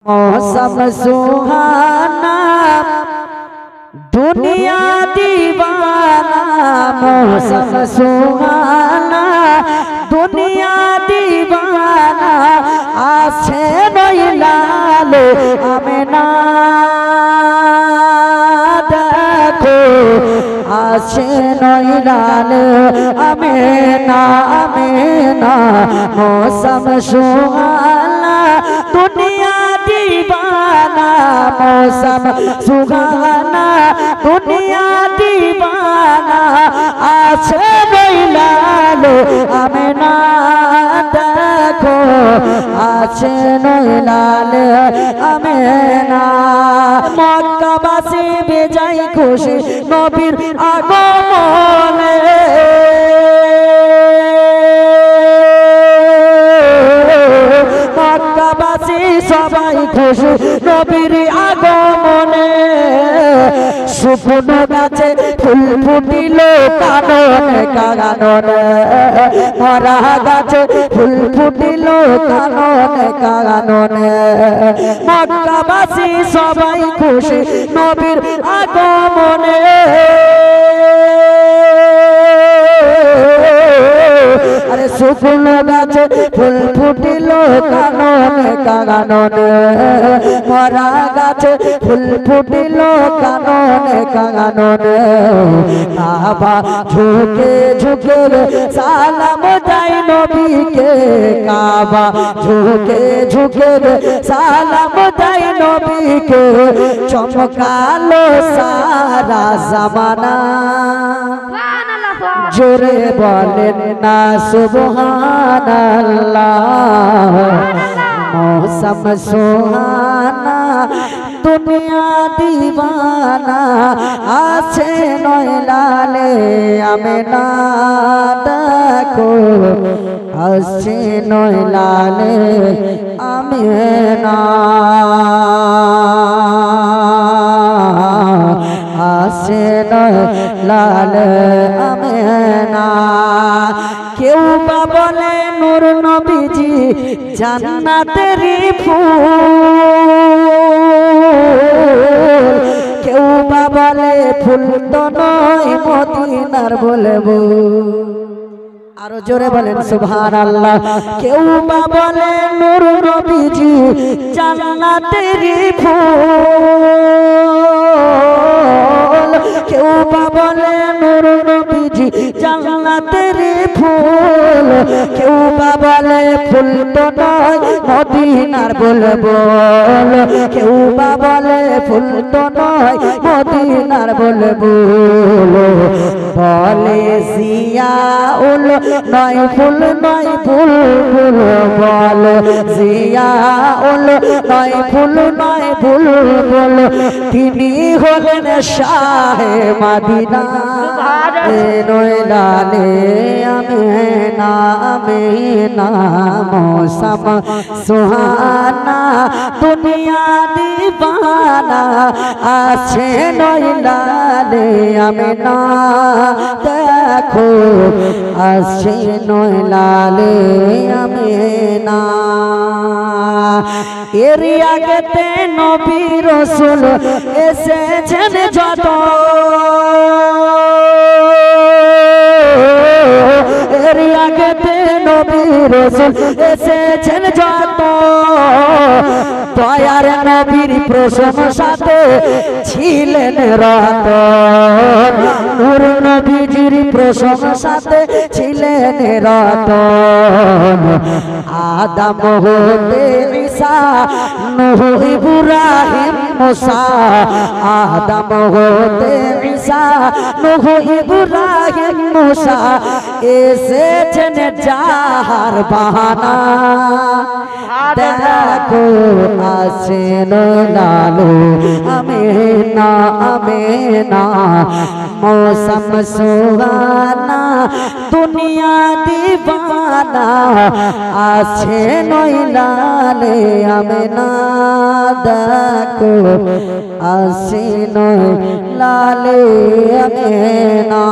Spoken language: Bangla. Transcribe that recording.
मौसम सुहाना दुनिया दीवाना, मौसम सुहाना दुनिया दीवाना, आछे नैलाले आमेना देखो, आछे नैलाले आमेना आमेना, मौसम सुहाना दुनिया दीवाना, मौसम सुहाना दुनिया दीवाना, आछे नैलाले आमेना देखो, आछे नैलाले आमेना। মক্কাবাসী বেজায় খুশি নবীর আগমনে, মক্কাবাসী সবাই খুশি নবীর আগমনে, শুকনো গাছে ফুল ফুটিল কাননে কাননে, মরা গাছে ফুল ফুটিল কাননে কাননে, মক্কাবাসী সবাই খুশি নবীর আগমনে। আরে শুকনো গাছে ফুল ফুটিল কাননে কাননে, মরা গাছে ফুল ফুটিল কাননে কাননে, কাবা ঝুঁকে ঝুঁকে সালাম দেয় নবীকে, কাবা ঝুঁকে ঝুঁকে সালাম দেয় নবীকে, চমকালো সারা জামানা, জোরে বলেন না সুবহানাল্লাহ। মৌসম সুহানা দুনিয়া দীवाना, আছে নয়লালে আমেনা দেখো, আছে নয়লালে আমেনা, আছে নয়লালে আমেনা। কেউ বা বলে নূর নবীজি জান্নাতেরই ফুল, কেউ বা বলে ফুল তো নয় মদিনার বলবো, আরো জোরে বলেন সুবহানাল্লাহ। কেউ বা বলে নূর নবীজি জান্নাতেরই ফুল, কেউ বা বলে নূর নবীজি জান্নাতেরই ফুল, কেউ বা বলে ফুল তো নয় মদিনার বুলবুল, কেউ বা বলে ফুল তো নয় মদিনার বুলবুল, বলে জিয়াউল নয় ফুল নয় বুলবুল, বলে জিয়াউল নয় ফুল নয় বুলবুল, তিনি হলেন শাহে মদিনা, নয়লালে আমেনা আমেনা, মৌসম সুহানা দুনিয়া দীवाना, আছে নয়লালে আমেনা দেখো, আছে নয়লালে আমেনা। এর আগেতে নবী রাসূল এসেছেন যত, এর আগেতে নবী রাসূল এসেছেন যত, দয়ার নবীর প্রশংসাতে ছিলেন রত, নূর নবীজির প্রশংসাতে ছিলেন রত, আদম হতে ঈসা নূহ ইব্রাহিম মুসা, আদম হতে ঈসা নূহ ইব্রাহিম মুসা, এসেছেন যাহার বাহানা দেখো, আছে নয়লালে আমেনা আমেনা, মৌসম সুহানা দুনিয়া দীवाना, আছে নয়লালে আমেনা দেখো, আছে নয়লালে আমেনা।